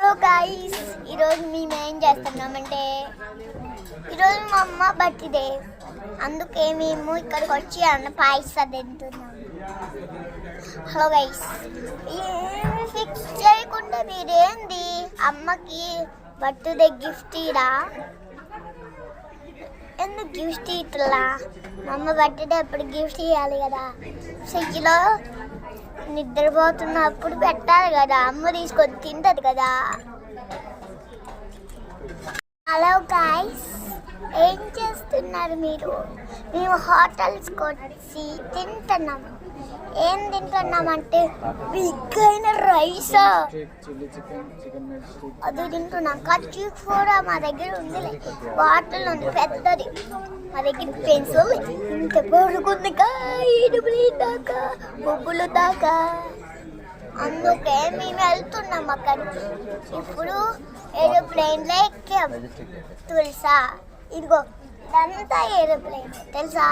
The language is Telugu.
హలో గాయ్స్, ఈరోజు మేము ఏం చేస్తున్నామంటే ఈరోజు మా అమ్మ బర్త్డే, అందుకే మేము ఇక్కడికి వచ్చి అన్న పాయసం తింటున్నాం. హలో గైస్, ఏమి ఫిక్స్ చేయకుండా మీరేంది అమ్మకి బర్త్డే గిఫ్ట్ ఇరా? ఎందుకు గిఫ్ట్ ఇట్లా? మా అమ్మ బర్త్డే అప్పుడు గిఫ్ట్ ఇవ్వాలి కదా. ఫ్రిడ్జ్లో నిద్రపోతున్నప్పుడు పెట్టాలి కదా, అమ్మ తీసుకొని తింటది కదా. హలో గాయ్స్, ఏం చేస్తున్నారు మీరు? మేము హోటల్స్కి వచ్చి తింటున్నాం. ఏం తింటున్నామంటే బిగ్ అయిన రైస్ అది తింటున్నాం. కర్చీఫ్ కూడా మా దగ్గర ఉంది, బాటిల్ ఉంది పెద్దది. మా దగ్గర పెన్సిల్ ఇంత పొడుగుంది దాకా బొబ్బులు దాకా. అందుకే మేము వెళ్తున్నాం అక్కడికి. ఇప్పుడు ఏరోప్లేన్లో ఎక్కాం తెలుసా? ఇదిగో ఇదంతా ఏరోప్లేన్ తెలుసా?